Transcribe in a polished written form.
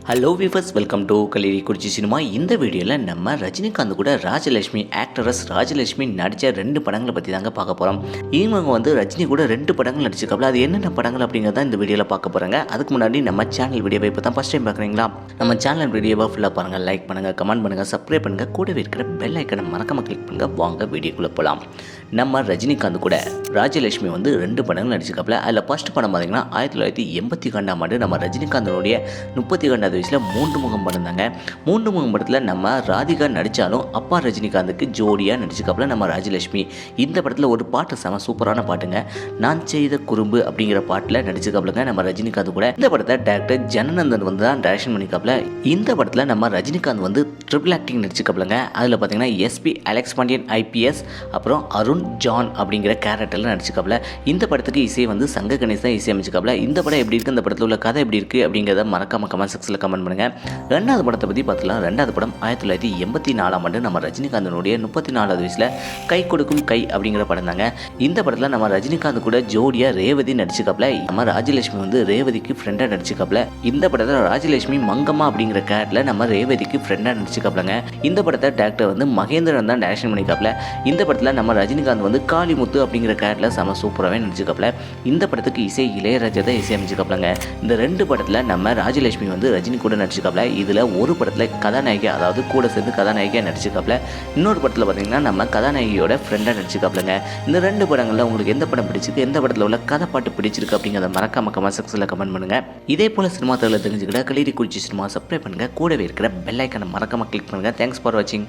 Hello viewers, welcome to Kalirikkurichi cinema. இந்த வீடியோவில் நம்ம ரஜினிகாந்த் கூட ராஜலட்சுமி ஆக்ட்ரஸ் ராஜலட்சுமி நடித்த 2 படங்களை பற்றி தாங்க பார்க்க போகிறோம். இவங்க ரஜினி கூட 2 படங்கள் நடிச்சிருக்காங்க. அது என்னென்ன படங்கள் அப்படிங்கிறத இந்த வீடியோவில் பார்க்க போகிறாங்க. அதுக்கு முன்னாடி நம்ம சேனல் வீடியோவை இப்போ தான் ஃபஸ்ட் டைம் பார்க்குறீங்களா, நம்ம சேனல் வீடியோவை ஃபுல்லாக பாருங்கள், லைக் பண்ணுங்கள், கமெண்ட் பண்ணுங்கள், சப்ஸ்கிரைப் பண்ணுங்கள், கூடவே இருக்கிற பெல் ஐக்கனை மறக்காம கிளிக் பண்ணுங்கள். வாங்க வீடியோக்குள்ளே போகலாம். நம்ம ரஜினிகாந்த் கூட ராஜலட்சுமி 2 படங்கள் நடிச்சிருக்காப்புல. அதில் ஃபர்ஸ்ட் படம் பார்த்தீங்கன்னா 1982ஆம் ஆண்டு நம்ம ரஜினிகாந்தனுடைய 32வது வயசில் 3 முகம் படம் தாங்க. 3 முகம் படத்தில் நம்ம ராதிகா நடித்தாலும் அப்பா ரஜினிகாந்துக்கு ஜோடியாக நடிச்சிருக்காப்புல நம்ம ராஜலட்சுமி. இந்த படத்தில் ஒரு பாட்டு செம சூப்பரான பாட்டுங்க, நான் செய்த குறும்பு அப்படிங்கிற பாட்டில் நடிச்சிருக்காப்புலங்க நம்ம ரஜினிகாந்த் கூட. இந்த படத்தை டைரக்டர் ஜனநந்தன் தான் டைரக்ஷன் பண்ணிக்காப்புல. இந்த படத்தில் நம்ம ரஜினிகாந்த் ட்ரிபிள் ஆக்டிங் நடிச்சிருக்காப்புலங்க. அதில் பார்த்தீங்கன்னா எஸ்பி அலெக்ஸ் பாண்டியன் ஐபிஎஸ், அப்புறம் அருண் ஜான் அப்படிங்கிற கேரக்டரில் நடிச்சிருக்காப்புல. இந்த படத்துக்கு இசை சங்க கணேஷ் தான் இசை அமைச்சிருக்காப்புல. இந்த படம் எப்படி இருக்குது, இந்த படத்தில் உள்ள கதை எப்படி இருக்குது அப்படிங்கிறத மறக்காம கமெண்ட் செக்ஷனில் கமெண்ட் பண்ணுங்க. 2வது படத்தை பற்றி பார்த்துலாம். 2வது படம் 1984ஆம் ஆண்டு நம்ம ரஜினிகாந்தனுடைய 34வது வயசில் கை கொடுக்கும் கை அப்படிங்கிற படம் தாங்க. இந்த படத்தில் நம்ம ரஜினிகாந்த் கூட ஜோடியாக ரேவதி நடிச்சிருக்காப்புல. நம்ம ராஜலட்சுமி ரேவதிக்கு ஃப்ரெண்டாக நடிச்சிருக்காப்புல. இந்த படத்தில் ராஜலட்சுமி மங்கம்மா அப்படிங்கிற கேரக்டரில் நம்ம ரேவதிக்கு ஃப்ரெண்டாக நடிச்சிருக்காப்புலங்க. இந்த படத்தை டைரக்டர் மகேந்திரன் தான் டைரக்ஷன் பண்ணிக்காப்புல. இந்த படத்தில் நம்ம ரஜினிகாந்த் காளிமுத்து அப்படிங்கிற கேரக்டரில் செம சூப்பராகவே நடிச்சிருக்காப்புல. இந்த படத்துக்கு இசை இளையராஜா தான் இசை அமைச்சிருக்காப்புலங்க. இந்த 2 படத்தில் நம்ம ராஜலட்சுமி ரஜினி கூட நடிச்சிருக்காப்புல. இதில் ஒரு படத்தில் கதாநாயகி, அதாவது கூட சேர்ந்து கதாநாயகியாக நடிச்சிருக்காப்புல. இன்னொரு படத்தில் பார்த்தீங்கன்னா நம்ம கதாநாயகியோட ஃப்ரெண்டாக நடிச்சிருக்காப்புலங்க. இந்த 2 படங்களில் உங்களுக்கு எந்த படம் பிடிச்சிருக்கு, எந்த படத்தில் உள்ள கதை பாட்டு பிடிச்சிருக்கு அப்படிங்கிறத மறக்காம கமெண்ட் செக்ஷனில் கமெண்ட் பண்ணுங்க. இதே போல சினிமா தகவலை தெரிஞ்சுக்கிட்ட கலிரிக்குறிச்சி சினிமா சப்ஸ்கிரைப் பண்ணுங்க. கூடவே இருக்கிற பெல் ஐக்கனை மறக்காம கிளிக் பண்ணுங்க. தேங்க்ஸ் ஃபார் வாட்சிங்.